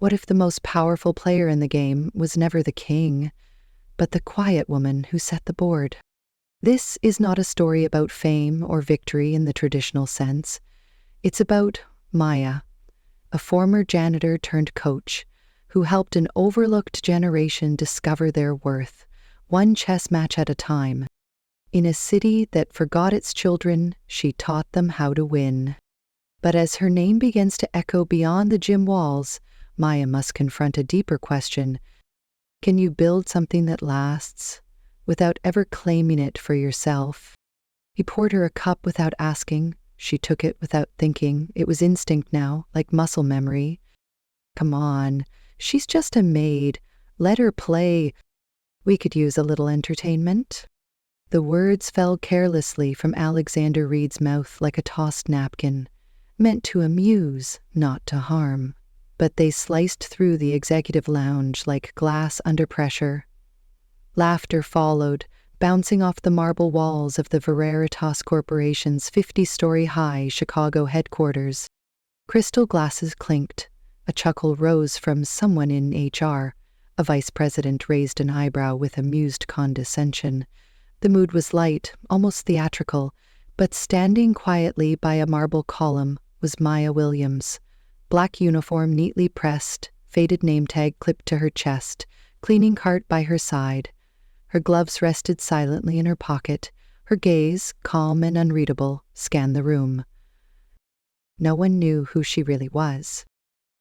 What if the most powerful player in the game was never the king, but the quiet woman who set the board? This is not a story about fame or victory in the traditional sense. It's about Maya, a former janitor turned coach, who helped an overlooked generation discover their worth, one chess match at a time. In a city that forgot its children, she taught them how to win. But as her name begins to echo beyond the gym walls, Maya must confront a deeper question. Can you build something that lasts, without ever claiming it for yourself? He poured her a cup without asking. She took it without thinking. It was instinct now, like muscle memory. Come on, she's just a maid. Let her play. We could use a little entertainment. The words fell carelessly from Alexander Reed's mouth like a tossed napkin, meant to amuse, not to harm. But they sliced through the executive lounge like glass under pressure. Laughter followed, bouncing off the marble walls of the Veritas Corporation's 50-story-high Chicago headquarters. Crystal glasses clinked. A chuckle rose from someone in HR. A vice president raised an eyebrow with amused condescension. The mood was light, almost theatrical, but standing quietly by a marble column was Maya Williams. Black uniform neatly pressed, faded name tag clipped to her chest, cleaning cart by her side. Her gloves rested silently in her pocket. Her gaze, calm and unreadable, scanned the room. No one knew who she really was.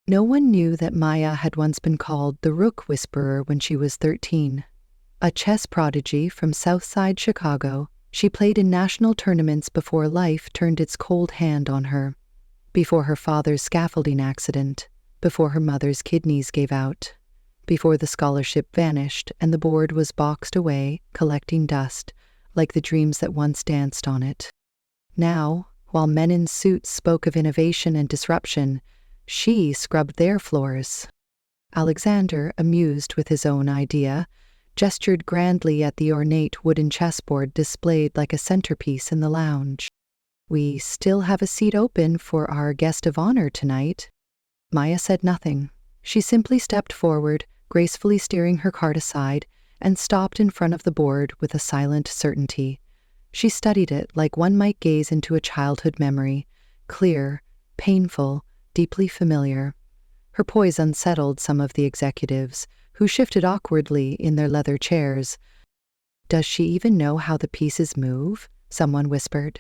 No one knew that Maya had once been called the Rook Whisperer when she was 13. A chess prodigy from Southside Chicago, she played in national tournaments before life turned its cold hand on her. Before her father's scaffolding accident, before her mother's kidneys gave out, before the scholarship vanished and the board was boxed away, collecting dust, like the dreams that once danced on it. Now, while men in suits spoke of innovation and disruption, she scrubbed their floors. Alexander, amused with his own idea, gestured grandly at the ornate wooden chessboard displayed like a centerpiece in the lounge. We still have a seat open for our guest of honor tonight. Maya said nothing. She simply stepped forward, gracefully steering her cart aside, and stopped in front of the board with a silent certainty. She studied it like one might gaze into a childhood memory, clear, painful, deeply familiar. Her poise unsettled some of the executives, who shifted awkwardly in their leather chairs. "Does she even know how the pieces move?" someone whispered.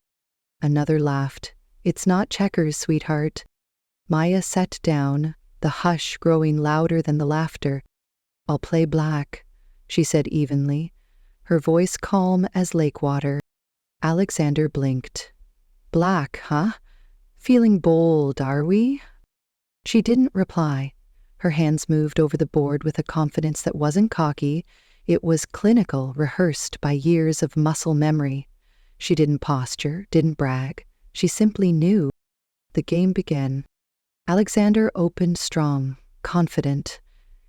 Another laughed. "It's not checkers, sweetheart." Maya sat down, the hush growing louder than the laughter. "I'll play black," she said evenly, her voice calm as lake water. Alexander blinked. "Black, huh? Feeling bold, are we?" She didn't reply. Her hands moved over the board with a confidence that wasn't cocky. It was clinical, rehearsed by years of muscle memory. She didn't posture, didn't brag. She simply knew. The game began. Alexander opened strong, confident.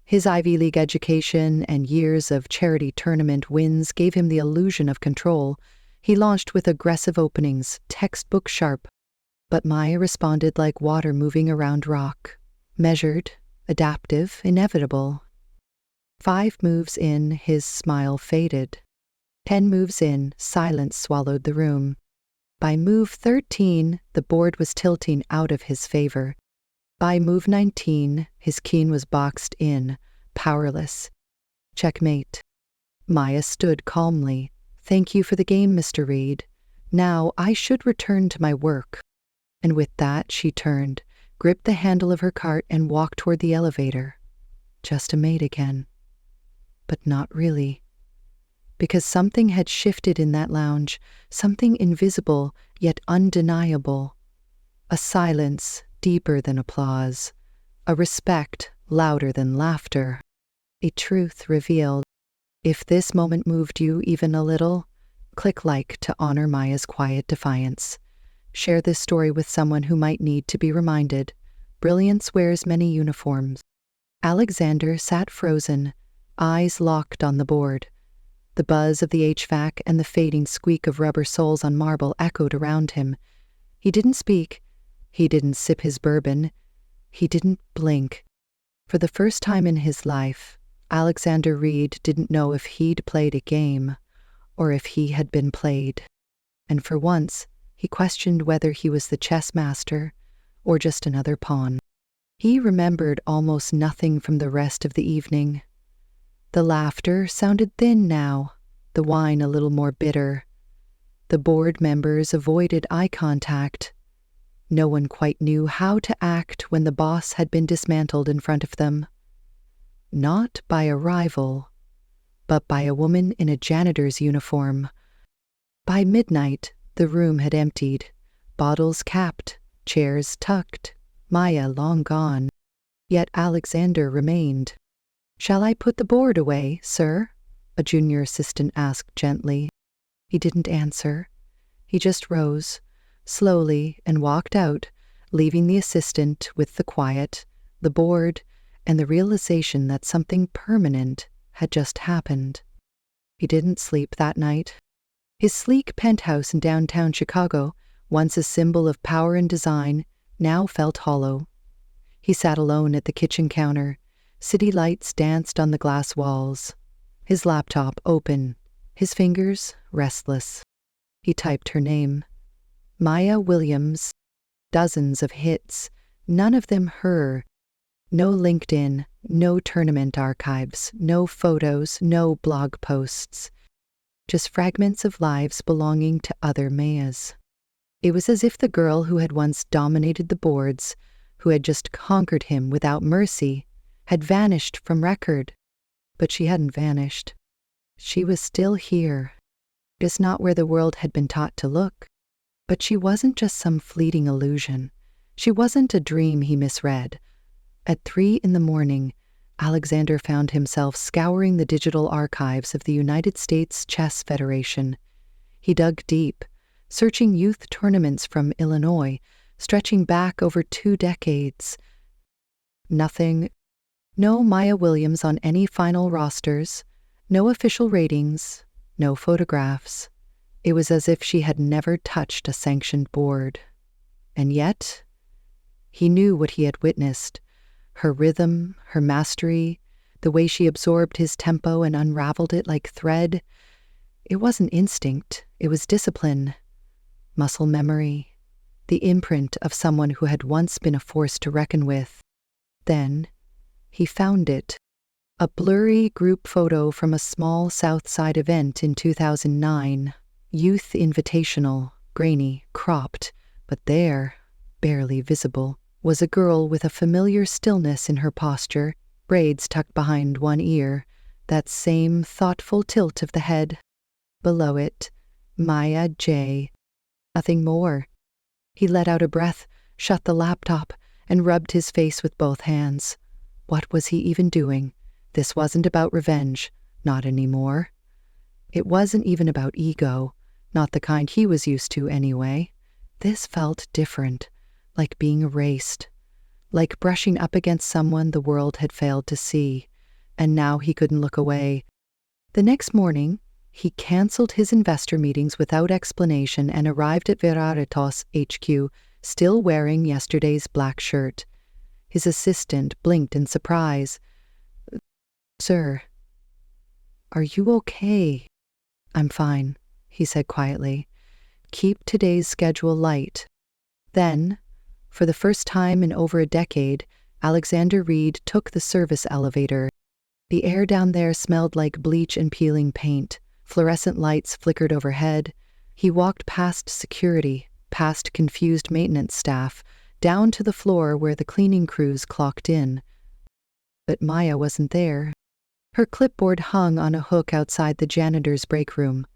His Ivy League education and years of charity tournament wins gave him the illusion of control. He launched with aggressive openings, textbook sharp. But Maya responded like water moving around rock. Measured, adaptive, inevitable. 5 moves in, his smile faded. 10 moves in, silence swallowed the room. By move 13, the board was tilting out of his favor. By move 19, his king was boxed in, powerless. Checkmate. Maya stood calmly. "Thank you for the game, Mr. Reed. Now I should return to my work." And with that, she turned, gripped the handle of her cart, and walked toward the elevator. Just a maid again. But not really. Because something had shifted in that lounge, something invisible yet undeniable. A silence deeper than applause, a respect louder than laughter, a truth revealed. If this moment moved you even a little, click like to honor Maya's quiet defiance. Share this story with someone who might need to be reminded. Brilliance wears many uniforms. Alexander sat frozen, eyes locked on the board. The buzz of the HVAC and the fading squeak of rubber soles on marble echoed around him. He didn't speak. He didn't sip his bourbon. He didn't blink. For the first time in his life, Alexander Reed didn't know if he'd played a game or if he had been played. And for once, he questioned whether he was the chess master or just another pawn. He remembered almost nothing from the rest of the evening. The laughter sounded thin now, the wine a little more bitter. The board members avoided eye contact. No one quite knew how to act when the boss had been dismantled in front of them. Not by a rival, but by a woman in a janitor's uniform. By midnight, the room had emptied, bottles capped, chairs tucked, Maya long gone. Yet Alexander remained. "Shall I put the board away, sir?" a junior assistant asked gently. He didn't answer. He just rose, slowly, and walked out, leaving the assistant with the quiet, the board, and the realization that something permanent had just happened. He didn't sleep that night. His sleek penthouse in downtown Chicago, once a symbol of power and design, now felt hollow. He sat alone at the kitchen counter. City lights danced on the glass walls. His laptop open, his fingers restless. He typed her name. Maya Williams. Dozens of hits, none of them her. No LinkedIn, no tournament archives, no photos, no blog posts. Just fragments of lives belonging to other Mayas. It was as if the girl who had once dominated the boards, who had just conquered him without mercy, had vanished from record. But she hadn't vanished. She was still here, just not where the world had been taught to look. But she wasn't just some fleeting illusion. She wasn't a dream he misread. At 3 in the morning, Alexander found himself scouring the digital archives of the United States Chess Federation. He dug deep, searching youth tournaments from Illinois, stretching back over 2 decades. Nothing. No Maya Williams on any final rosters, no official ratings, no photographs. It was as if she had never touched a sanctioned board. And yet, he knew what he had witnessed. Her rhythm, her mastery, the way she absorbed his tempo and unraveled it like thread. It wasn't instinct, it was discipline, muscle memory, the imprint of someone who had once been a force to reckon with. Then, he found it. A blurry group photo from a small South Side event in 2009. Youth invitational, grainy, cropped, but there, barely visible, was a girl with a familiar stillness in her posture, braids tucked behind one ear, that same thoughtful tilt of the head. Below it, Maya J. Nothing more. He let out a breath, shut the laptop, and rubbed his face with both hands. What was he even doing? This wasn't about revenge, not anymore. It wasn't even about ego, not the kind he was used to anyway. This felt different, like being erased, like brushing up against someone the world had failed to see, and now he couldn't look away. The next morning, he canceled his investor meetings without explanation and arrived at Veritas HQ, still wearing yesterday's black shirt. His assistant blinked in surprise. "Sir, are you okay?" "I'm fine," he said quietly. "Keep today's schedule light." Then, for the first time in over a decade, Alexander Reed took the service elevator. The air down there smelled like bleach and peeling paint. Fluorescent lights flickered overhead. He walked past security, past confused maintenance staff, down to the floor where the cleaning crews clocked in. But Maya wasn't there. Her clipboard hung on a hook outside the janitor's break room.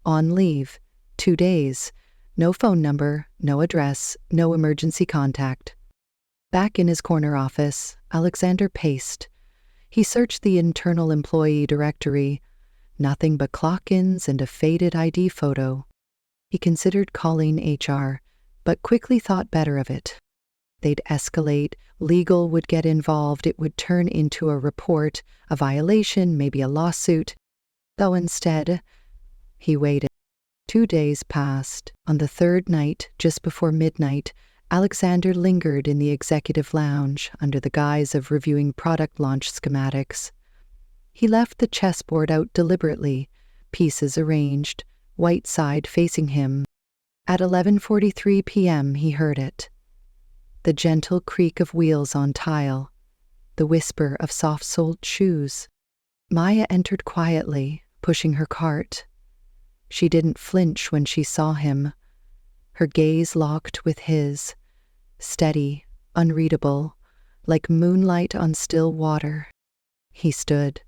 On leave, 2 days. No phone number, no address, no emergency contact. Back in his corner office, Alexander paced. He searched the internal employee directory. Nothing but clock-ins and a faded ID photo. He considered calling HR, but quickly thought better of it. They'd escalate, legal would get involved, it would turn into a report, a violation, maybe a lawsuit. Though instead, he waited. 2 days passed. On the third night, just before midnight, Alexander lingered in the executive lounge under the guise of reviewing product launch schematics. He left the chessboard out deliberately, pieces arranged, white side facing him. At 11:43 p.m. he heard it. The gentle creak of wheels on tile, the whisper of soft-soled shoes. Maya entered quietly, pushing her cart. She didn't flinch when she saw him. Her gaze locked with his, steady, unreadable, like moonlight on still water. He stood.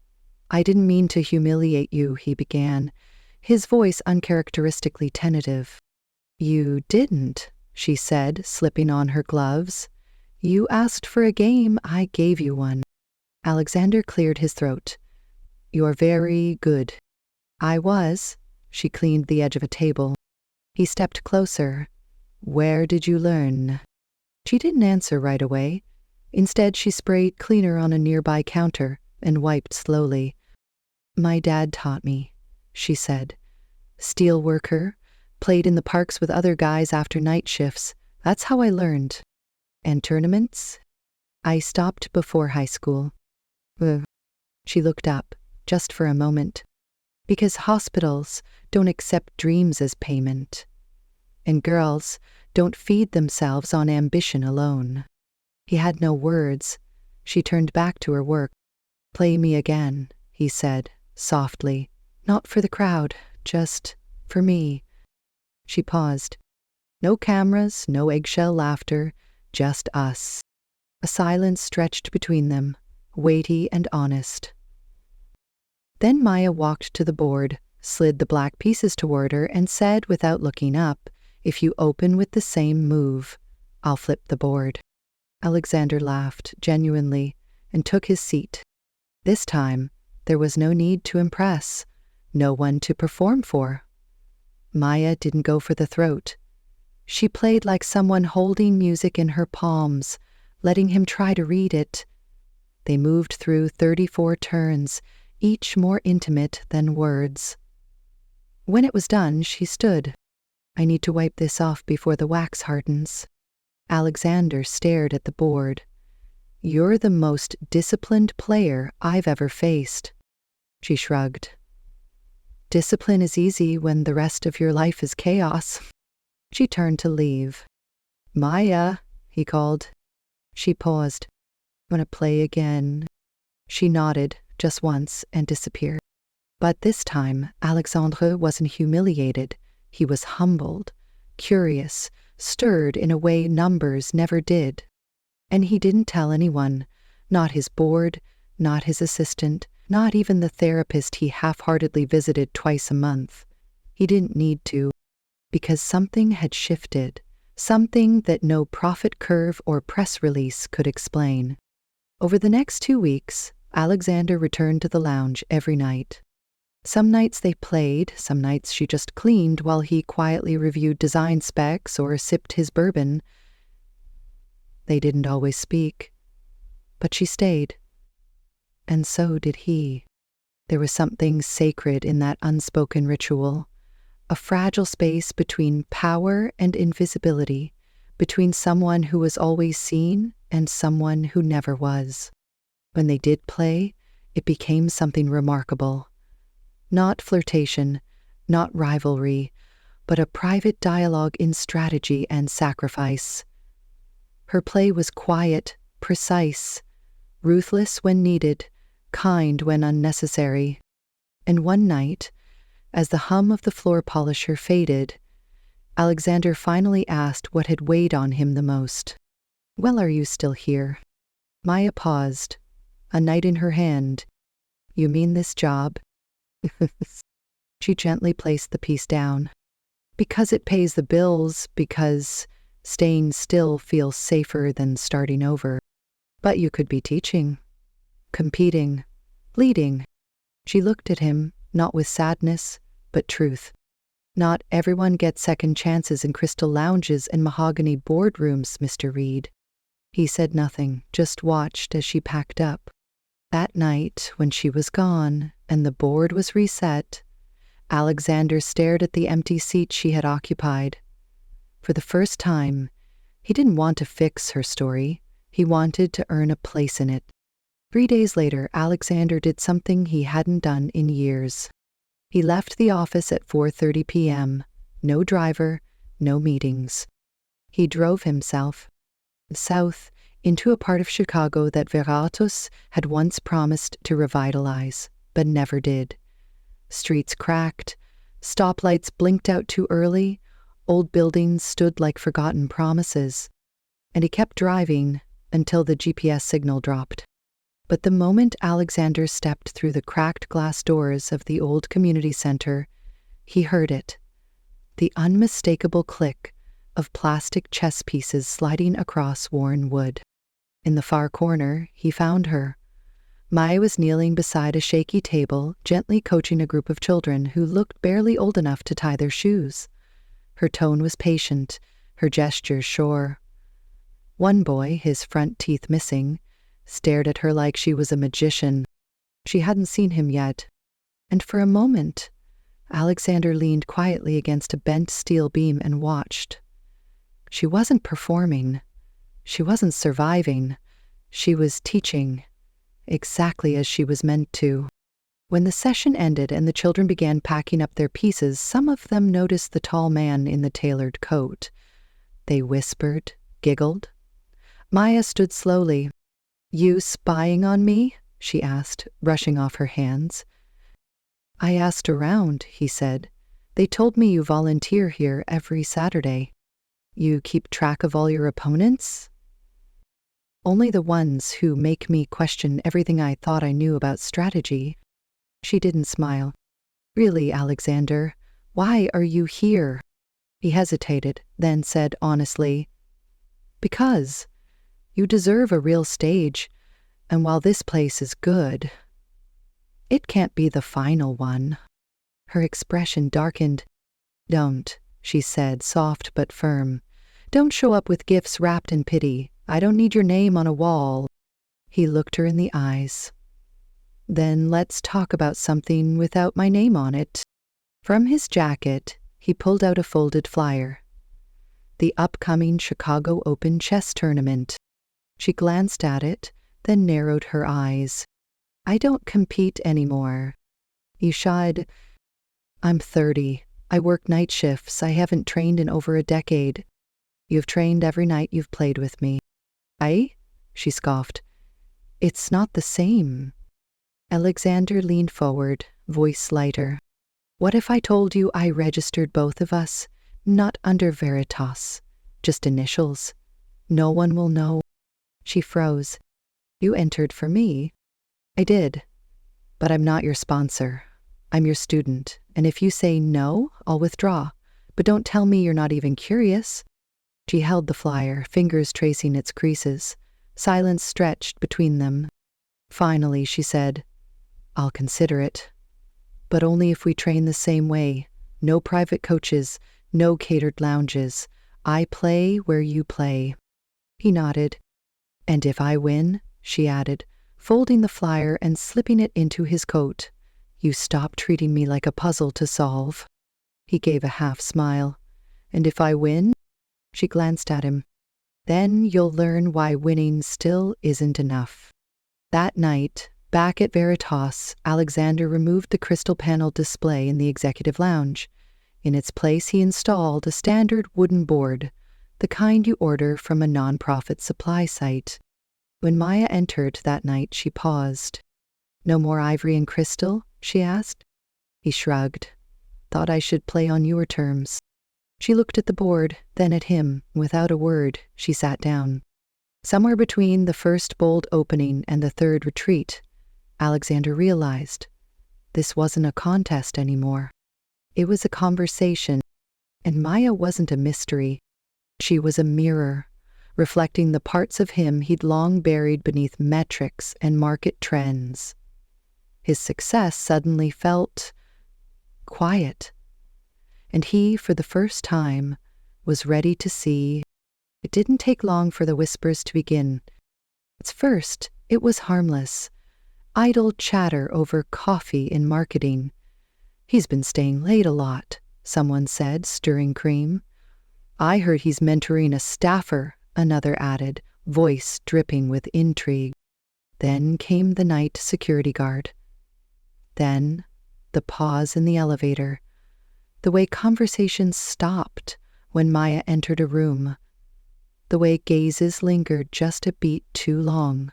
"I didn't mean to humiliate you," he began, his voice uncharacteristically tentative. "You didn't," she said, slipping on her gloves. "You asked for a game, I gave you one." Alexander cleared his throat. "You're very good." "I was." She cleaned the edge of a table. He stepped closer. "Where did you learn?" She didn't answer right away. Instead, she sprayed cleaner on a nearby counter and wiped slowly. "My dad taught me," she said. "Steel worker, played in the parks with other guys after night shifts. That's how I learned." "And tournaments?" "I stopped before high school." She looked up, just for a moment. "Because hospitals don't accept dreams as payment. And girls don't feed themselves on ambition alone." He had no words. She turned back to her work. "Play me again," he said, softly. "Not for the crowd, just for me." She paused. No cameras, no eggshell laughter, just us. A silence stretched between them, weighty and honest. Then Maya walked to the board, slid the black pieces toward her, and said without looking up, "If you open with the same move, I'll flip the board." Alexander laughed, genuinely, and took his seat. This time, there was no need to impress, no one to perform for. Maya didn't go for the throat. She played like someone holding music in her palms, letting him try to read it. They moved through 34 turns, each more intimate than words. When it was done, she stood. "I need to wipe this off before the wax hardens." Alexander stared at the board. "You're the most disciplined player I've ever faced." She shrugged. "Discipline is easy when the rest of your life is chaos." She turned to leave. "Maya," he called. She paused. "Wanna play again?" She nodded, just once, and disappeared. But this time, Alexandre wasn't humiliated. He was humbled, curious, stirred in a way numbers never did. And he didn't tell anyone, not his board, not his assistant, not even the therapist he half-heartedly visited twice a month. He didn't need to, because something had shifted, something that no profit curve or press release could explain. Over the next 2 weeks, Alexander returned to the lounge every night. Some nights they played, some nights she just cleaned while he quietly reviewed design specs or sipped his bourbon. They didn't always speak, but she stayed. And so did he. There was something sacred in that unspoken ritual, a fragile space between power and invisibility, between someone who was always seen and someone who never was. When they did play, it became something remarkable. Not flirtation, not rivalry, but a private dialogue in strategy and sacrifice. Her play was quiet, precise, ruthless when needed, kind when unnecessary. And one night, as the hum of the floor polisher faded, Alexander finally asked what had weighed on him the most. "Well, are you still here?" Maya paused, a knight in her hand. "You mean this job?" She gently placed the piece down. "Because it pays the bills, because staying still feels safer than starting over. But you could be teaching, competing, leading." She looked at him, not with sadness, but truth. "Not everyone gets second chances in crystal lounges and mahogany boardrooms, Mr. Reed." He said nothing, just watched as she packed up. That night, when she was gone and the board was reset, Alexander stared at the empty seat she had occupied. For the first time, He didn't want to fix her story. He wanted to earn a place in it. 3 days later, Alexander did something he hadn't done in years. He left the office at 4:30 p.m. No driver, no meetings. He drove himself south into a part of Chicago that Veritas had once promised to revitalize, but never did. Streets cracked, stoplights blinked out too early, old buildings stood like forgotten promises, and he kept driving until the GPS signal dropped. But the moment Alexander stepped through the cracked glass doors of the old community center, he heard it. The unmistakable click of plastic chess pieces sliding across worn wood. In the far corner, he found her. Maya was kneeling beside a shaky table, gently coaching a group of children who looked barely old enough to tie their shoes. Her tone was patient, her gestures sure. One boy, his front teeth missing, stared at her like she was a magician. She hadn't seen him yet. And for a moment, Alexander leaned quietly against a bent steel beam and watched. She wasn't performing. She wasn't surviving. She was teaching, exactly as she was meant to. When the session ended and the children began packing up their pieces, some of them noticed the tall man in the tailored coat. They whispered, giggled. Maya stood slowly. "You spying on me?" she asked, brushing off her hands. "I asked around," he said. "They told me you volunteer here every Saturday. You keep track of all your opponents?" "Only the ones who make me question everything I thought I knew about strategy." She didn't smile. "Really, Alexander, why are you here?" He hesitated, then said honestly, "Because you deserve a real stage, and while this place is good, it can't be the final one." Her expression darkened. "Don't," she said, soft but firm. "Don't show up with gifts wrapped in pity. I don't need your name on a wall." He looked her in the eyes. "Then let's talk about something without my name on it." From his jacket, he pulled out a folded flyer. The upcoming Chicago Open chess tournament. She glanced at it, then narrowed her eyes. "I don't compete anymore." He shied. "I'm 30. I work night shifts. I haven't trained in over a decade. You've trained every night you've played with me." "I?" she scoffed. "It's not the same." Alexander leaned forward, voice lighter. "What if I told you I registered both of us? Not under Veritas, just initials. No one will know." She froze. "You entered for me." "I did. But I'm not your sponsor. I'm your student. And if you say no, I'll withdraw. But don't tell me you're not even curious." She held the flyer, fingers tracing its creases. Silence stretched between them. Finally, she said, "I'll consider it. But only if we train the same way. No private coaches, no catered lounges. I play where you play." He nodded. "And if I win," she added, folding the flyer and slipping it into his coat, "you stop treating me like a puzzle to solve." He gave a half smile. "And if I win?" She glanced at him. "Then you'll learn why winning still isn't enough." That night, back at Veritas, Alexander removed the crystal panel display in the executive lounge. In its place, he installed a standard wooden board, the kind you order from a nonprofit supply site. When Maya entered that night, she paused. "No more ivory and crystal?" she asked. He shrugged. "Thought I should play on your terms." She looked at the board, then at him. Without a word, she sat down. Somewhere between the first bold opening and the third retreat, Alexander realized this wasn't a contest anymore. It was a conversation, and Maya wasn't a mystery. She was a mirror, reflecting the parts of him he'd long buried beneath metrics and market trends. His success suddenly felt quiet, and he, for the first time, was ready to see. It didn't take long for the whispers to begin. At first, it was harmless, idle chatter over coffee in marketing. "He's been staying late a lot," someone said, stirring cream. "I heard he's mentoring a staffer," another added, voice dripping with intrigue. Then came the night security guard. Then the pause in the elevator. The way conversations stopped when Maya entered a room. The way gazes lingered just a beat too long.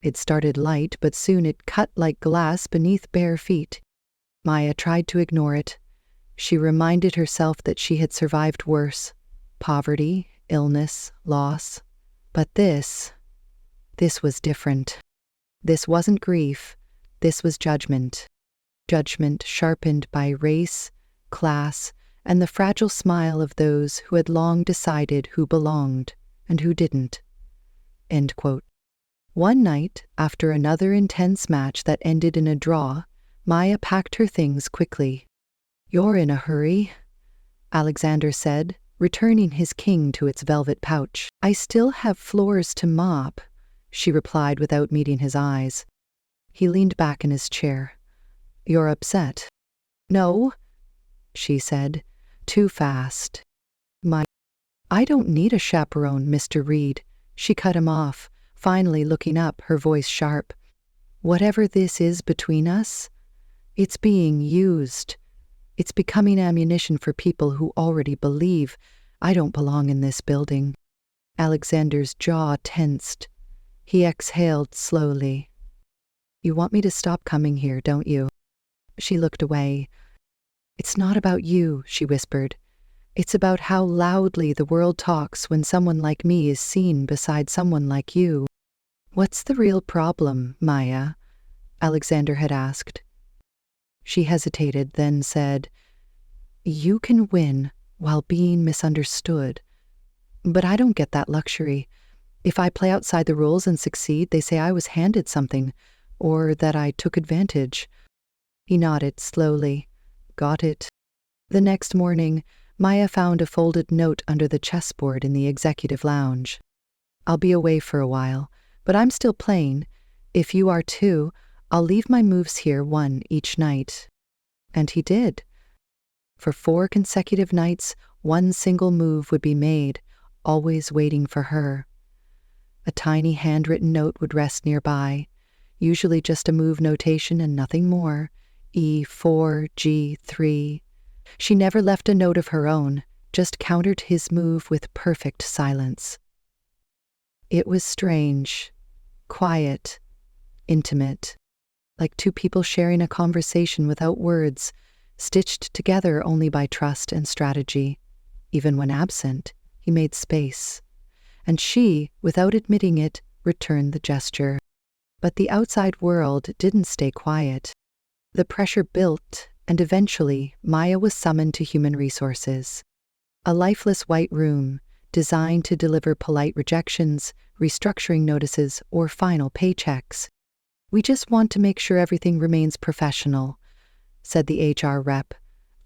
It started light, but soon it cut like glass beneath bare feet. Maya tried to ignore it. She reminded herself that she had survived worse. Poverty, illness, loss. But this was different. This wasn't grief. This was judgment. Judgment sharpened by race, class, and the fragile smile of those who had long decided who belonged and who didn't. End quote. One night, after another intense match that ended in a draw, Maya packed her things quickly. "You're in a hurry," Alexander said, returning his king to its velvet pouch. "I still have floors to mop," she replied without meeting his eyes. He leaned back in his chair. "You're upset." "No," she said, too fast. "I don't need a chaperone, Mr. Reed," she cut him off, finally looking up, her voice sharp. "Whatever this is between us, it's being used. It's becoming ammunition for people who already believe I don't belong in this building." Alexander's jaw tensed. He exhaled slowly. "You want me to stop coming here, don't you?" She looked away. "It's not about you," she whispered. "It's about how loudly the world talks when someone like me is seen beside someone like you." "What's the real problem, Maya?" Alexander had asked. She hesitated, then said, "You can win while being misunderstood. But I don't get that luxury. If I play outside the rules and succeed, they say I was handed something, or that I took advantage." He nodded slowly. "Got it." The next morning, Maya found a folded note under the chessboard in the executive lounge. "I'll be away for a while, but I'm still playing. If you are too, I'll leave my moves here, one each night." And he did. For 4 consecutive nights, one single move would be made, always waiting for her. A tiny handwritten note would rest nearby, usually just a move notation and nothing more. E4, G3. She never left a note of her own, just countered his move with perfect silence. It was strange, quiet, intimate, like 2 people sharing a conversation without words, stitched together only by trust and strategy. Even when absent, he made space. And she, without admitting it, returned the gesture. But the outside world didn't stay quiet. The pressure built, and eventually Maya was summoned to human resources. A lifeless white room, designed to deliver polite rejections, restructuring notices, or final paychecks. "We just want to make sure everything remains professional," said the HR rep,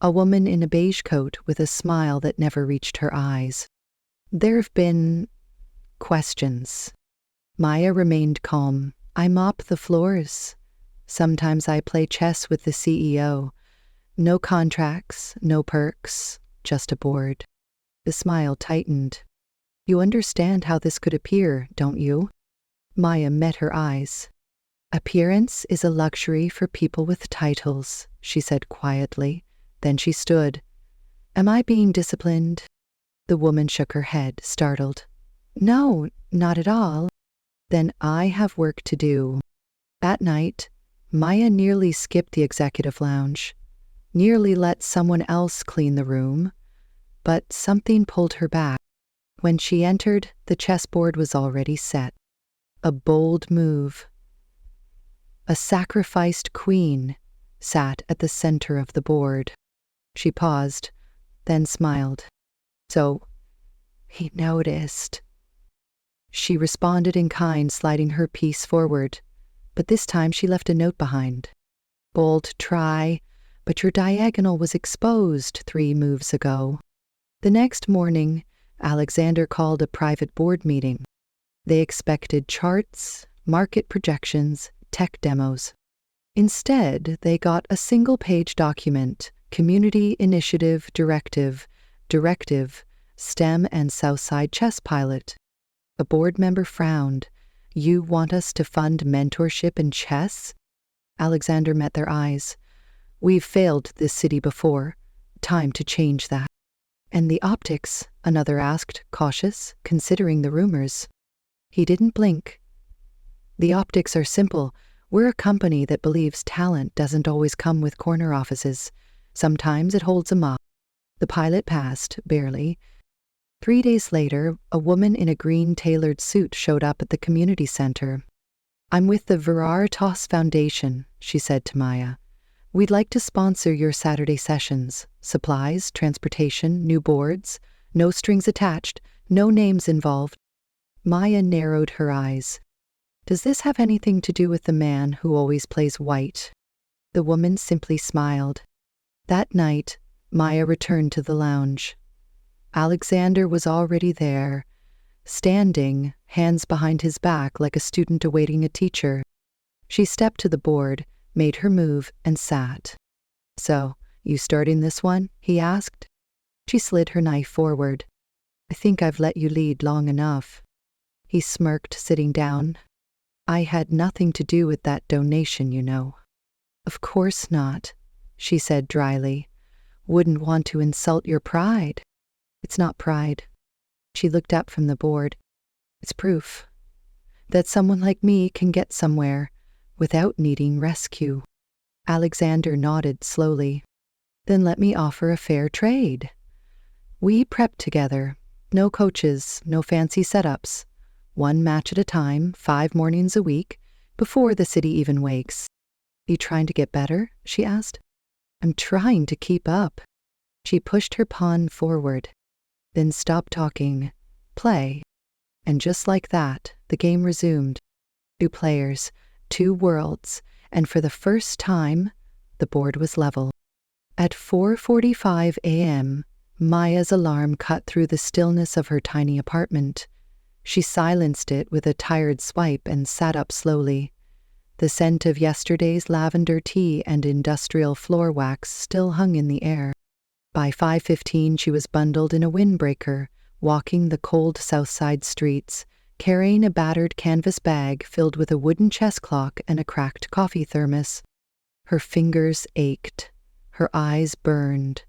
a woman in a beige coat with a smile that never reached her eyes. "There have been questions." Maya remained calm. "I mop the floors. Sometimes I play chess with the CEO. No contracts, no perks, just a board." The smile tightened. "You understand how this could appear, don't you?" Maya met her eyes. "Appearance is a luxury for people with titles," she said quietly. Then she stood. "Am I being disciplined?" The woman shook her head, startled. "No, not at all." "Then I have work to do." That night, Maya nearly skipped the executive lounge, nearly let someone else clean the room, but something pulled her back. When she entered, the chessboard was already set. A bold move. A sacrificed queen sat at the center of the board. She paused, then smiled. "So, he noticed." She responded in kind, sliding her piece forward, but this time she left a note behind. "Bold try, but your diagonal was exposed 3 moves ago." The next morning, Alexander called a private board meeting. They expected charts, market projections, tech demos. Instead, they got a single-page document, Community Initiative Directive, STEM and Southside Chess Pilot. A board member frowned. You want us to fund mentorship in chess? Alexander met their eyes. We've failed this city before. Time to change that. And the optics? Another asked, cautious, considering the rumors. He didn't blink. The optics are simple. We're a company that believes talent doesn't always come with corner offices. Sometimes it holds a mob. The pilot passed, barely. 3 days later, a woman in a green tailored suit showed up at the community center. I'm with the Veritas Foundation, she said to Maya. We'd like to sponsor your Saturday sessions. Supplies, transportation, new boards. No strings attached, no names involved. Maya narrowed her eyes. Does this have anything to do with the man who always plays white? The woman simply smiled. That night, Maya returned to the lounge. Alexander was already there, standing, hands behind his back like a student awaiting a teacher. She stepped to the board, made her move, and sat. So, you starting this one? He asked. She slid her knife forward. I think I've let you lead long enough. He smirked, sitting down. I had nothing to do with that donation, you know. Of course not, she said dryly. Wouldn't want to insult your pride. It's not pride. She looked up from the board. It's proof that someone like me can get somewhere without needing rescue. Alexander nodded slowly. Then let me offer a fair trade. We prep together. No coaches, no fancy setups. 1 match at a time, 5 mornings a week, before the city even wakes. You trying to get better? She asked. I'm trying to keep up. She pushed her pawn forward. Then stopped talking. Play. And just like that, the game resumed. 2 players, 2 worlds, and for the first time, the board was level. At 4:45 a.m., Maya's alarm cut through the stillness of her tiny apartment. She silenced it with a tired swipe and sat up slowly. The scent of yesterday's lavender tea and industrial floor wax still hung in the air. By 5:15, she was bundled in a windbreaker, walking the cold south side streets, carrying a battered canvas bag filled with a wooden chess clock and a cracked coffee thermos. Her fingers ached, her eyes burned,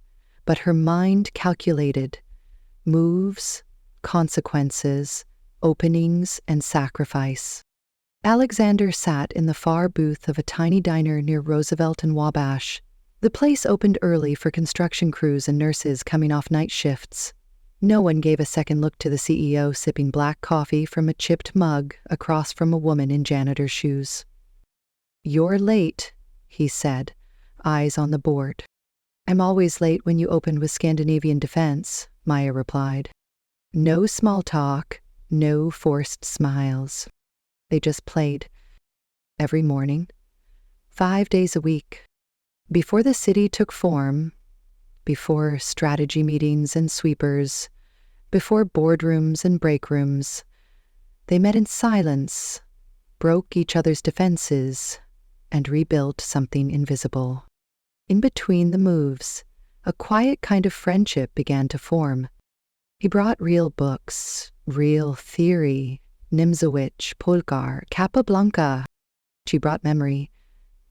but her mind calculated. Moves, consequences, openings, and sacrifice. Alexander sat in the far booth of a tiny diner near Roosevelt and Wabash. The place opened early for construction crews and nurses coming off night shifts. No one gave a second look to the CEO sipping black coffee from a chipped mug across from a woman in janitor's shoes. You're late, he said, eyes on the board. I'm always late when you open with Scandinavian Defense, Maya replied. No small talk, no forced smiles. They just played. Every morning. 5 days a week. Before the city took form, before strategy meetings and sweepers, before boardrooms and break rooms, they met in silence, broke each other's defenses, and rebuilt something invisible. In between the moves, a quiet kind of friendship began to form. He brought real books, real theory, Nimzowitsch, Polgar, Capablanca. She brought memory,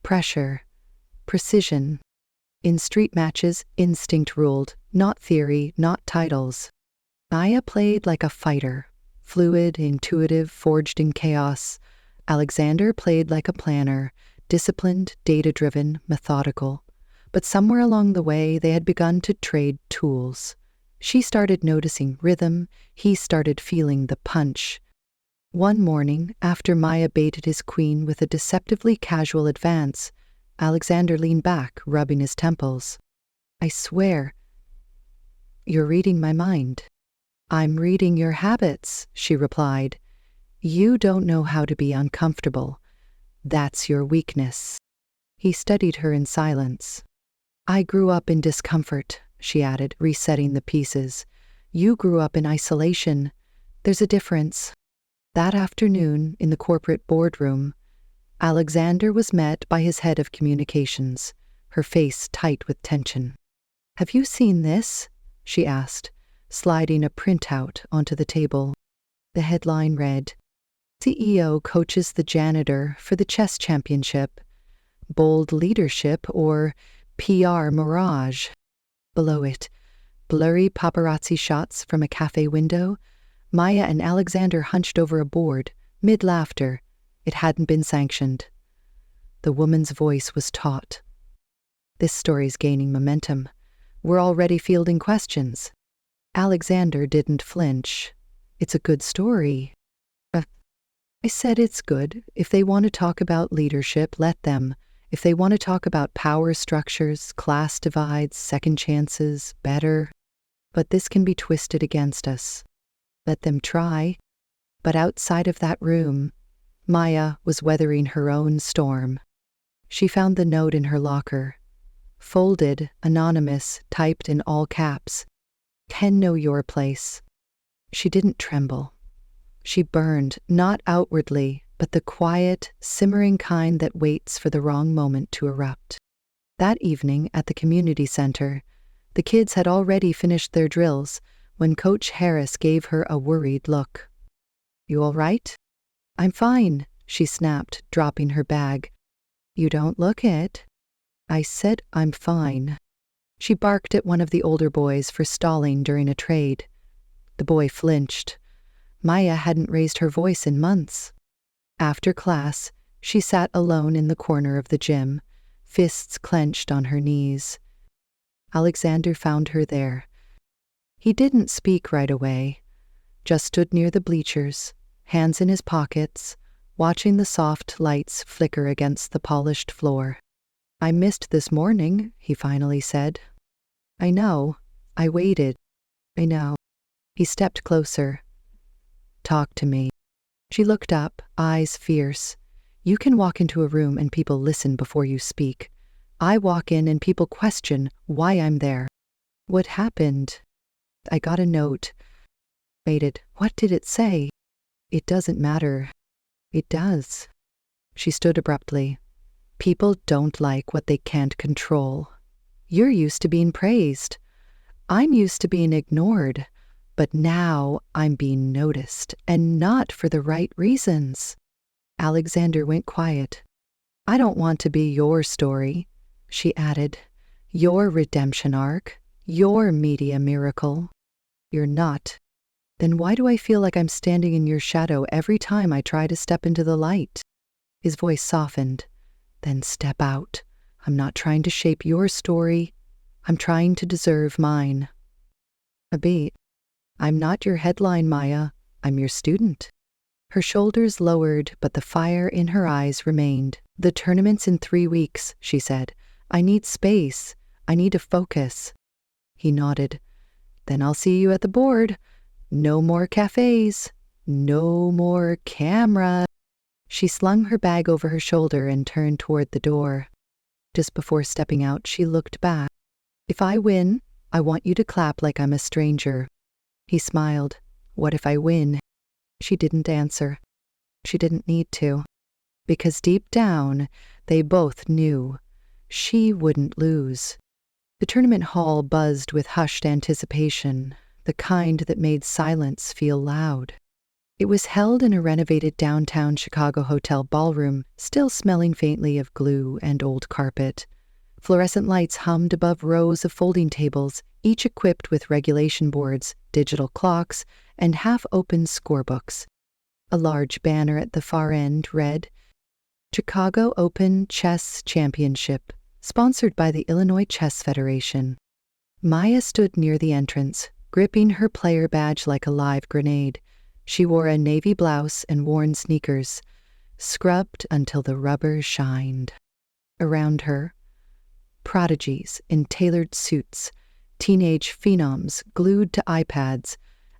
pressure, precision. In street matches, instinct ruled, not theory, not titles. Maya played like a fighter, fluid, intuitive, forged in chaos. Alexander played like a planner, disciplined, data-driven, methodical. But somewhere along the way, they had begun to trade tools. She started noticing rhythm, he started feeling the punch. One morning, after Maya baited his queen with a deceptively casual advance, Alexander leaned back, rubbing his temples. I swear, you're reading my mind. I'm reading your habits, she replied. You don't know how to be uncomfortable. That's your weakness. He studied her in silence. I grew up in discomfort, she added, resetting the pieces. You grew up in isolation. There's a difference. That afternoon, in the corporate boardroom, Alexander was met by his head of communications, her face tight with tension. Have you seen this? She asked, sliding a printout onto the table. The headline read, CEO coaches the janitor for the chess championship. Bold leadership or PR mirage. Below it, blurry paparazzi shots from a cafe window. Maya and Alexander hunched over a board, mid-laughter. It hadn't been sanctioned. The woman's voice was taut. This story's gaining momentum. We're already fielding questions. Alexander didn't flinch. It's a good story. I said it's good. If they want to talk about leadership, let them. If they want to talk about power structures, class divides, second chances, better. But this can be twisted against us. Let them try. But outside of that room, Maya was weathering her own storm. She found the note in her locker. Folded, anonymous, typed in all caps. Can know your place. She didn't tremble. She burned, not outwardly, but the quiet, simmering kind that waits for the wrong moment to erupt. That evening at the community center, the kids had already finished their drills when Coach Harris gave her a worried look. You all right? I'm fine, she snapped, dropping her bag. You don't look it. I said I'm fine. She barked at one of the older boys for stalling during a trade. The boy flinched. Maya hadn't raised her voice in months. After class, she sat alone in the corner of the gym, fists clenched on her knees. Alexander found her there. He didn't speak right away, just stood near the bleachers, hands in his pockets, watching the soft lights flicker against the polished floor. I missed this morning, he finally said. I know. I waited. I know. He stepped closer. Talk to me. She looked up, eyes fierce. You can walk into a room and people listen before you speak. I walk in and people question why I'm there. What happened? I got a note. Waited. What did it say? It doesn't matter. It does. She stood abruptly. People don't like what they can't control. You're used to being praised. I'm used to being ignored. But now I'm being noticed, and not for the right reasons. Alexander went quiet. I don't want to be your story, she added. Your redemption arc, your media miracle. You're not. Then why do I feel like I'm standing in your shadow every time I try to step into the light? His voice softened. Then step out. I'm not trying to shape your story. I'm trying to deserve mine. A beat. I'm not your headline, Maya. I'm your student. Her shoulders lowered, but the fire in her eyes remained. The tournament's in 3 weeks, she said. I need space. I need to focus. He nodded. Then I'll see you at the board. No more cafes. No more camera. She slung her bag over her shoulder and turned toward the door. Just before stepping out, she looked back. If I win, I want you to clap like I'm a stranger. He smiled. What if I win? She didn't answer. She didn't need to. Because deep down, they both knew. She wouldn't lose. The tournament hall buzzed with hushed anticipation, the kind that made silence feel loud. It was held in a renovated downtown Chicago hotel ballroom, still smelling faintly of glue and old carpet. Fluorescent lights hummed above rows of folding tables, each equipped with regulation boards, digital clocks, and half-open scorebooks. A large banner at the far end read, Chicago Open Chess Championship, sponsored by the Illinois Chess Federation. Maya stood near the entrance, gripping her player badge like a live grenade. She wore a navy blouse and worn sneakers, scrubbed until the rubber shined. Around her, prodigies in tailored suits, teenage phenoms glued to iPads,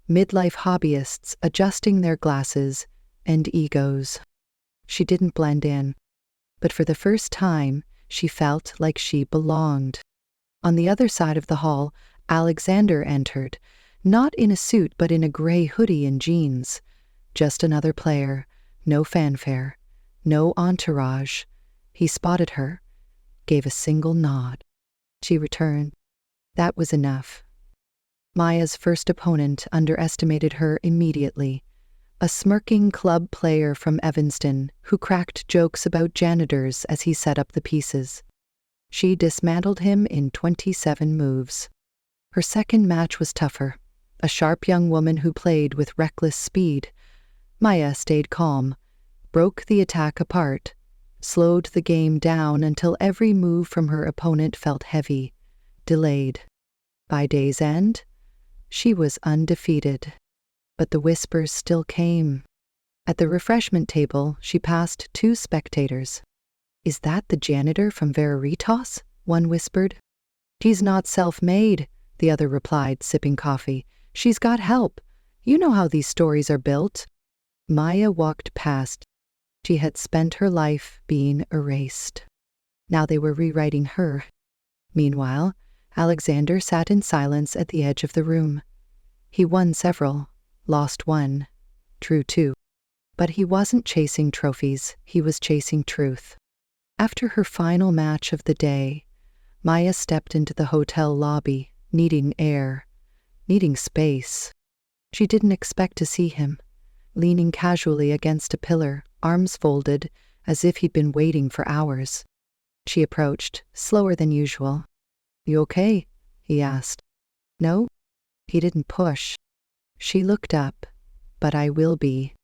midlife hobbyists adjusting their glasses, and egos. She didn't blend in, but for the first time, she felt like she belonged. On the other side of the hall, Alexander entered, not in a suit but in a gray hoodie and jeans. Just another player, no fanfare, no entourage. He spotted her, gave a single nod. She returned. That was enough. Maya's first opponent underestimated her immediately. a smirking club player from Evanston who cracked jokes about janitors as he set up the pieces. She dismantled him in 27 moves. Her second match was tougher. A sharp young woman who played with reckless speed. Maya stayed calm, broke the attack apart, slowed the game down until every move from her opponent felt heavy, delayed. By day's end, she was undefeated. But the whispers still came. At the refreshment table, she passed 2 spectators. "Is that the janitor from Veritas?" one whispered. "She's not self-made," the other replied, sipping coffee. "She's got help. You know how these stories are built." Maya walked past. She had spent her life being erased. Now they were rewriting her. Meanwhile, Alexander sat in silence at the edge of the room. He won several, lost one, drew 2. But he wasn't chasing trophies, he was chasing truth. After her final match of the day, Maya stepped into the hotel lobby, needing air, needing space. She didn't expect to see him, leaning casually against a pillar, arms folded, as if he'd been waiting for hours. She approached, slower than usual. "You okay?" he asked. "No?" He didn't push. She looked up. "But I will be."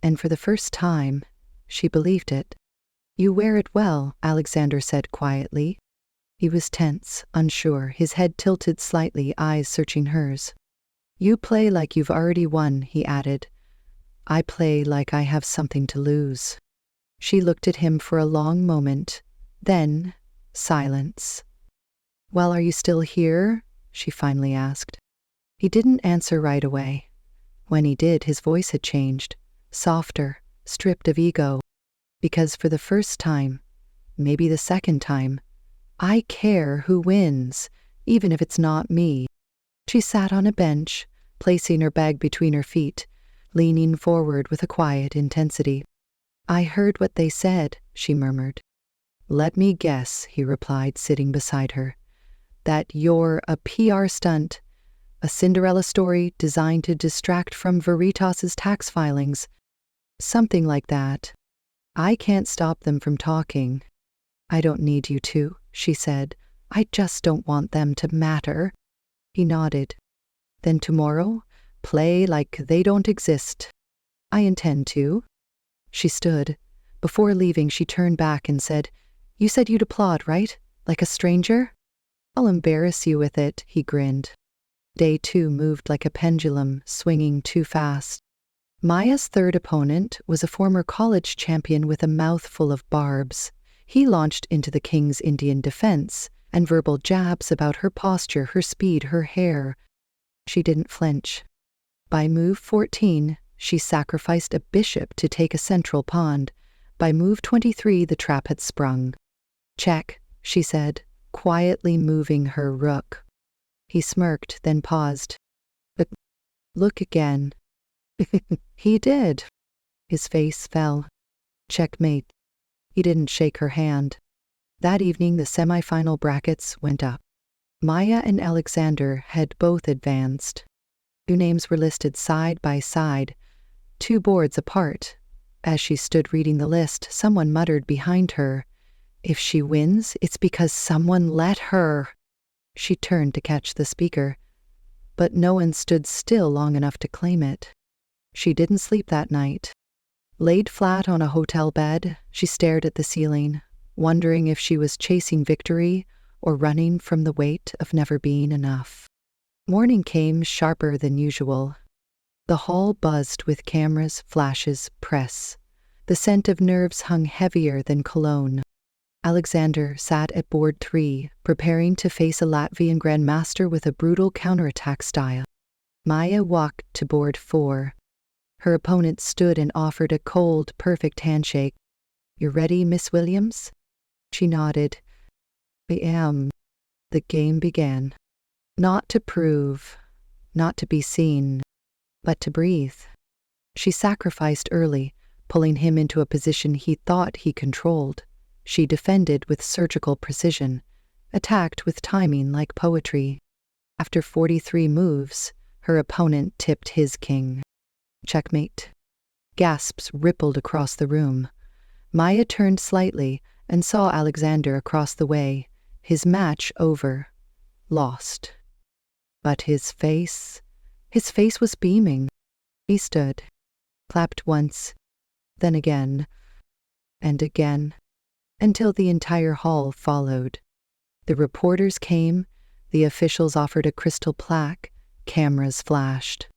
And for the first time, she believed it. "You wear it well," Alexander said quietly. He was tense, unsure, his head tilted slightly, eyes searching hers. "You play like you've already won," he added. "I play like I have something to lose." She looked at him for a long moment, then silence. "Well, are you still here?" she finally asked. He didn't answer right away. When he did, his voice had changed, softer, stripped of ego. "Because for the first time, maybe the second time, I care who wins, even if it's not me." She sat on a bench, placing her bag between her feet, leaning forward with a quiet intensity. "I heard what they said," she murmured. "Let me guess," he replied, sitting beside her, "that you're a PR stunt, a Cinderella story designed to distract from Veritas's tax filings. Something like that. I can't stop them from talking." "I don't need you to," she said. "I just don't want them to matter." He nodded. "Then tomorrow, play like they don't exist." "I intend to." She stood. Before leaving, she turned back and said, "You said you'd applaud, right? Like a stranger?" "I'll embarrass you with it," he grinned. Day 2 moved like a pendulum, swinging too fast. Maya's third opponent was a former college champion with a mouth full of barbs. He launched into the king's Indian defense, and verbal jabs about her posture, her speed, her hair. She didn't flinch. By move 14, she sacrificed a bishop to take a central pawn. By move 23, the trap had sprung. "Check," she said, quietly moving her rook. He smirked, then paused. "Look again." He did. His face fell. "Checkmate." He didn't shake her hand. That evening, the semi-final brackets went up. Maya and Alexander had both advanced. 2 names were listed side by side, 2 boards apart. As she stood reading the list, someone muttered behind her, "If she wins, it's because someone let her." She turned to catch the speaker, but no one stood still long enough to claim it. She didn't sleep that night. Laid flat on a hotel bed, she stared at the ceiling, wondering if she was chasing victory or running from the weight of never being enough. Morning came sharper than usual. The hall buzzed with cameras, flashes, press. The scent of nerves hung heavier than cologne. Alexander sat at board 3, preparing to face a Latvian grandmaster with a brutal counterattack style. Maya walked to board 4. Her opponent stood and offered a cold, perfect handshake. "You ready, Miss Williams?" She nodded. "I am." The game began. Not to prove, not to be seen, but to breathe. She sacrificed early, pulling him into a position he thought he controlled. She defended with surgical precision, attacked with timing like poetry. After 43 moves, her opponent tipped his king. "Checkmate." Gasps rippled across the room. Maya turned slightly and saw Alexander across the way, his match over, lost. But his face was beaming. He stood, clapped once, then again, and again, until the entire hall followed. The reporters came, the officials offered a crystal plaque, cameras flashed.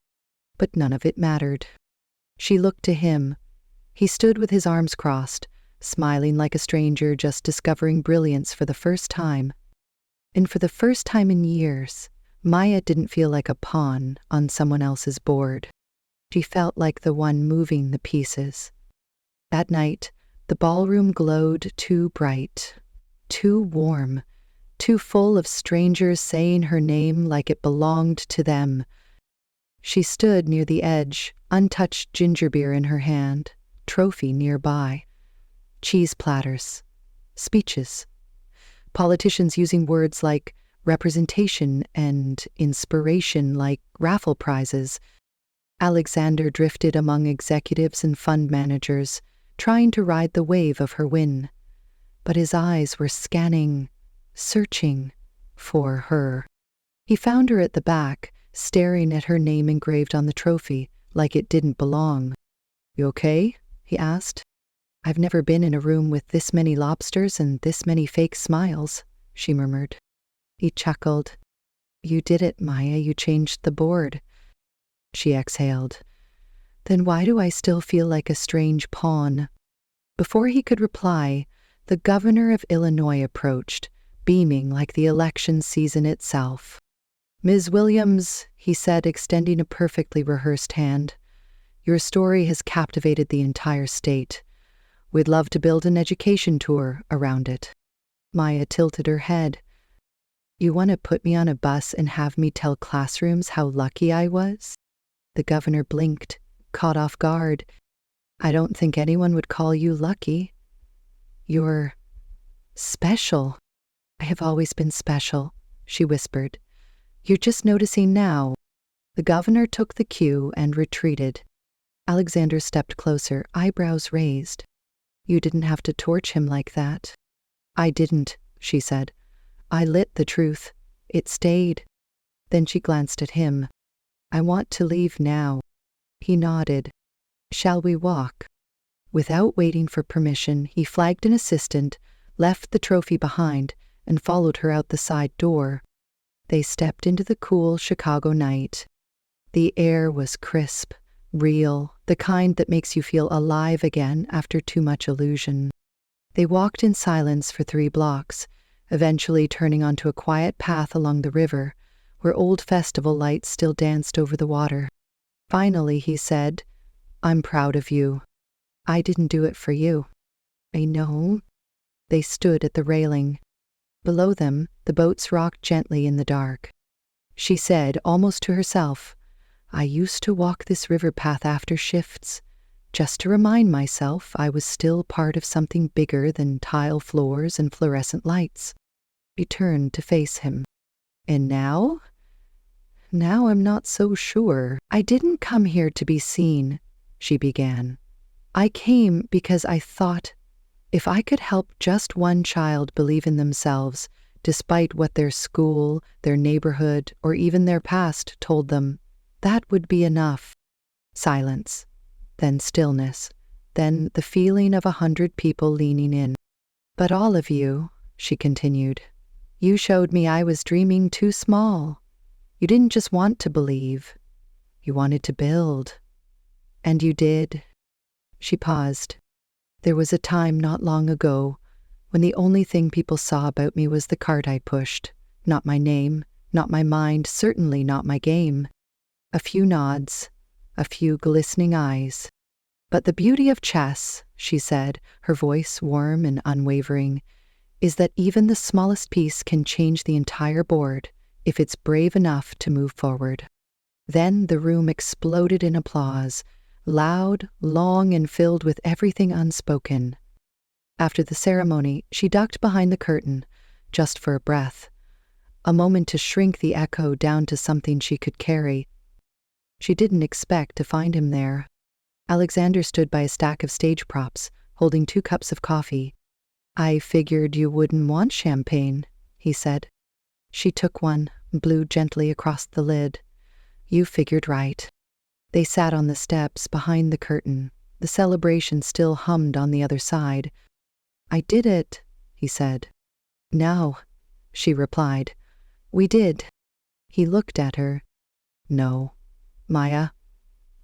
But none of it mattered. She looked to him. He stood with his arms crossed, smiling like a stranger just discovering brilliance for the first time. And for the first time in years, Maya didn't feel like a pawn on someone else's board. She felt like the one moving the pieces. That night, the ballroom glowed too bright, too warm, too full of strangers saying her name like it belonged to them. She stood near the edge, untouched ginger beer in her hand, trophy nearby. Cheese platters, speeches, politicians using words like representation and inspiration like raffle prizes. Alexander drifted among executives and fund managers, trying to ride the wave of her win. But his eyes were scanning, searching for her. He found her at the back, staring at her name engraved on the trophy like it didn't belong. "You okay?" he asked. "I've never been in a room with this many lobsters and this many fake smiles," she murmured. He chuckled. "You did it, Maya. You changed the board." She exhaled. "Then why do I still feel like a strange pawn?" Before he could reply, the governor of Illinois approached, beaming like the election season itself. "Ms. Williams," he said, extending a perfectly rehearsed hand, "your story has captivated the entire state. We'd love to build an education tour around it." Maya tilted her head. "You want to put me on a bus and have me tell classrooms how lucky I was?" The governor blinked, caught off guard. "I don't think anyone would call you lucky. You're special." "I have always been special," she whispered. "You're just noticing now." The governor took the cue and retreated. Alexander stepped closer, eyebrows raised. "You didn't have to torch him like that." "I didn't," she said. "I lit the truth. It stayed." Then she glanced at him. "I want to leave now." He nodded. "Shall we walk?" Without waiting for permission, he flagged an assistant, left the trophy behind, and followed her out the side door. They stepped into the cool Chicago night. The air was crisp, real, the kind that makes you feel alive again after too much illusion. They walked in silence for 3 blocks, eventually turning onto a quiet path along the river, where old festival lights still danced over the water. Finally, he said, "I'm proud of you. I didn't do it for you." "I know." They stood at the railing. Below them, the boats rocked gently in the dark. She said, almost to herself, "I used to walk this river path after shifts, just to remind myself I was still part of something bigger than tile floors and fluorescent lights." She turned to face him. "And now?" "Now I'm not so sure. I didn't come here to be seen," she began. "I came because I thought if I could help just one child believe in themselves, despite what their school, their neighborhood, or even their past told them, that would be enough." Silence, then stillness, then the feeling of 100 people leaning in. "But all of you," she continued, "you showed me I was dreaming too small. You didn't just want to believe. You wanted to build. And you did." She paused. "There was a time not long ago when the only thing people saw about me was the card I pushed. Not my name, not my mind, certainly not my game. A few nods, a few glistening eyes. But the beauty of chess," she said, her voice warm and unwavering, "is that even the smallest piece can change the entire board if it's brave enough to move forward." Then the room exploded in applause, loud, long, and filled with everything unspoken. After the ceremony, she ducked behind the curtain, just for a breath, a moment to shrink the echo down to something she could carry. She didn't expect to find him there. Alexander stood by a stack of stage props, holding 2 cups of coffee. "I figured you wouldn't want champagne," he said. She took one, blew gently across the lid. "You figured right." They sat on the steps behind the curtain. The celebration still hummed on the other side. "I did it," he said. "No," she replied. "We did." He looked at her. "No, Maya,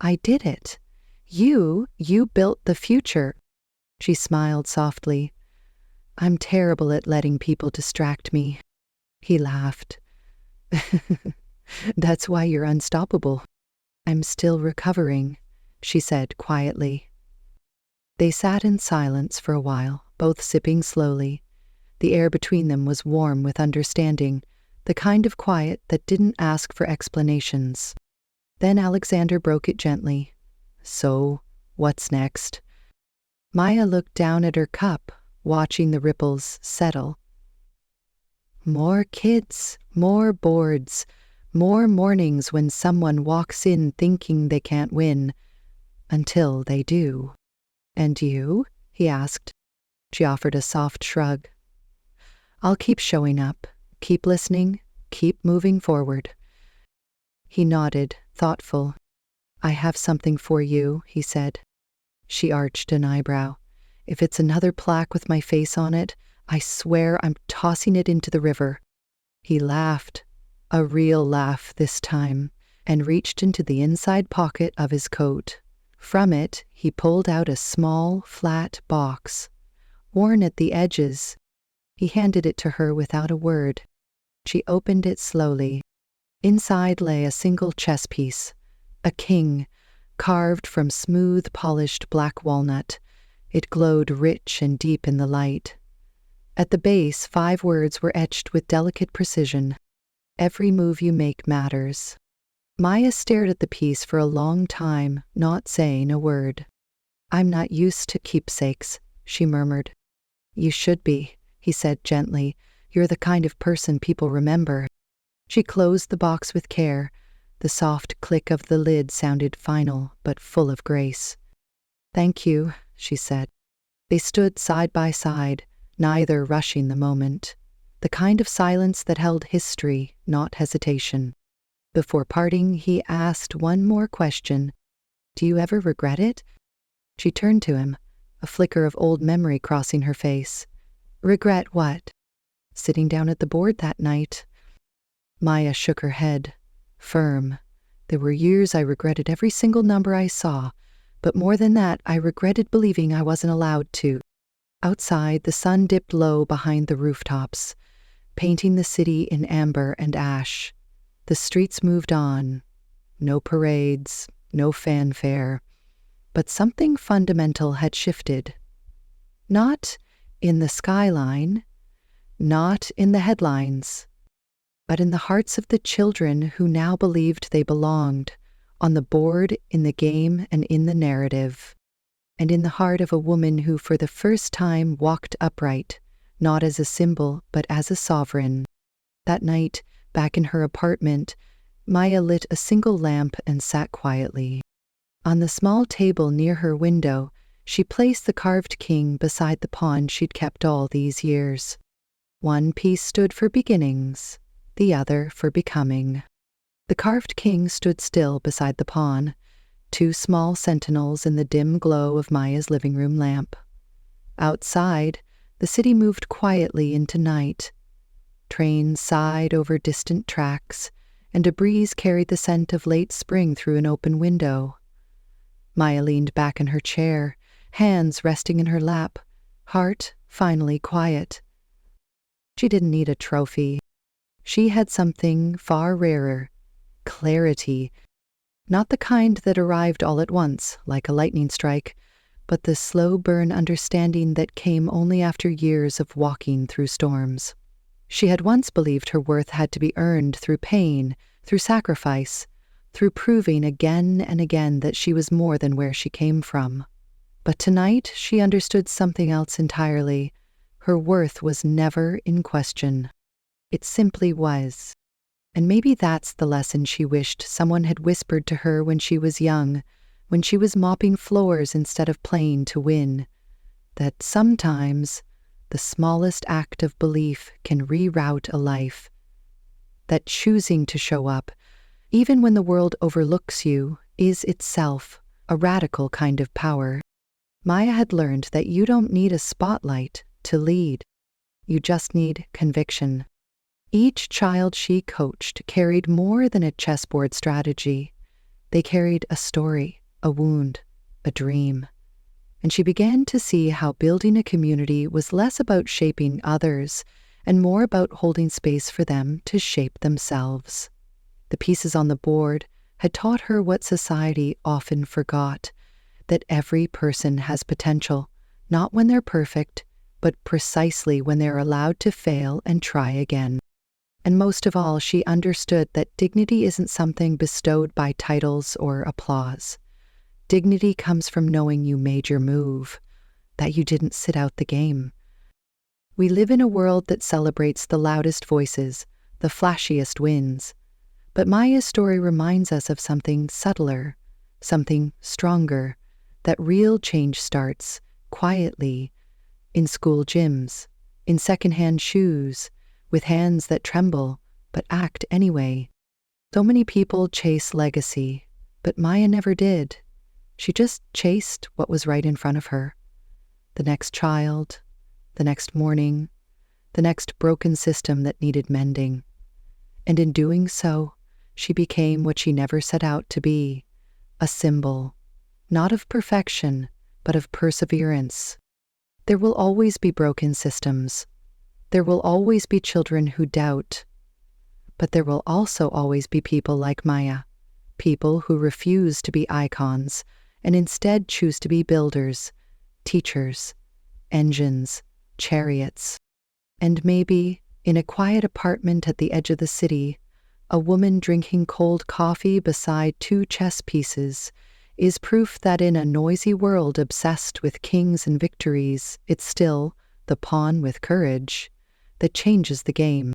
I did it. You built the future." She smiled softly. "I'm terrible at letting people distract me." He laughed. "That's why you're unstoppable." "I'm still recovering," she said quietly. They sat in silence for a while, both sipping slowly. The air between them was warm with understanding, the kind of quiet that didn't ask for explanations. Then Alexander broke it gently. "So, what's next?" Maya looked down at her cup, watching the ripples settle. "More kids, more boards, more mornings when someone walks in thinking they can't win, until they do." "And you?" he asked. She offered a soft shrug. "I'll keep showing up, keep listening, keep moving forward." He nodded, thoughtful. "I have something for you," he said. She arched an eyebrow. "If it's another plaque with my face on it, I swear I'm tossing it into the river." He laughed, a real laugh this time, and reached into the inside pocket of his coat. From it, he pulled out a small, flat box, worn at the edges. He handed it to her without a word. She opened it slowly. Inside lay a single chess piece, a king, carved from smooth, polished black walnut. It glowed rich and deep in the light. At the base, 5 words were etched with delicate precision. "Every move you make matters." Maya stared at the piece for a long time, not saying a word. "I'm not used to keepsakes," she murmured. "You should be," he said gently. "You're the kind of person people remember." She closed the box with care. The soft click of the lid sounded final, but full of grace. "Thank you," she said. They stood side by side, neither rushing the moment. The kind of silence that held history, not hesitation. Before parting, he asked one more question. "Do you ever regret it?" She turned to him, a flicker of old memory crossing her face. "Regret what?" "Sitting down at the board that night." Maya shook her head, firm. "There were years I regretted every single number I saw, but more than that, I regretted believing I wasn't allowed to." Outside, the sun dipped low behind the rooftops, painting the city in amber and ash. The streets moved on. No parades, no fanfare. But something fundamental had shifted. Not in the skyline, not in the headlines, but in the hearts of the children who now believed they belonged, on the board, in the game, and in the narrative. And in the heart of a woman who for the first time walked upright, not as a symbol, but as a sovereign. That night, back in her apartment, Maya lit a single lamp and sat quietly. On the small table near her window, she placed the carved king beside the pawn she'd kept all these years. One piece stood for beginnings, the other for becoming. The carved king stood still beside the pawn, 2 small sentinels in the dim glow of Maya's living room lamp. Outside, the city moved quietly into night. Trains sighed over distant tracks, and a breeze carried the scent of late spring through an open window. Maya leaned back in her chair, hands resting in her lap, heart finally quiet. She didn't need a trophy. She had something far rarer, clarity. Not the kind that arrived all at once, like a lightning strike, but the slow burn understanding that came only after years of walking through storms. She had once believed her worth had to be earned through pain, through sacrifice, through proving again and again that she was more than where she came from. But tonight she understood something else entirely. Her worth was never in question. It simply was. And maybe that's the lesson she wished someone had whispered to her when she was young. when she was mopping floors instead of playing to win, that sometimes the smallest act of belief can reroute a life, that choosing to show up, even when the world overlooks you, is itself a radical kind of power. Maya had learned that you don't need a spotlight to lead. You just need conviction. Each child she coached carried more than a chessboard strategy. They carried a story, a wound, a dream. And she began to see how building a community was less about shaping others and more about holding space for them to shape themselves. The pieces on the board had taught her what society often forgot, that every person has potential, not when they're perfect, but precisely when they're allowed to fail and try again. And most of all, she understood that dignity isn't something bestowed by titles or applause. Dignity comes from knowing you made your move, that you didn't sit out the game. We live in a world that celebrates the loudest voices, the flashiest wins. But Maya's story reminds us of something subtler, something stronger, that real change starts quietly, in school gyms, in secondhand shoes, with hands that tremble but act anyway. So many people chase legacy, but Maya never did. She just chased what was right in front of her. The next child, the next morning, the next broken system that needed mending. And in doing so, she became what she never set out to be, a symbol, not of perfection, but of perseverance. There will always be broken systems. There will always be children who doubt. But there will also always be people like Maya, people who refuse to be icons and instead choose to be builders, teachers, engines, chariots. And maybe, in a quiet apartment at the edge of the city, a woman drinking cold coffee beside two chess pieces is proof that in a noisy world obsessed with kings and victories, it's still the pawn with courage that changes the game.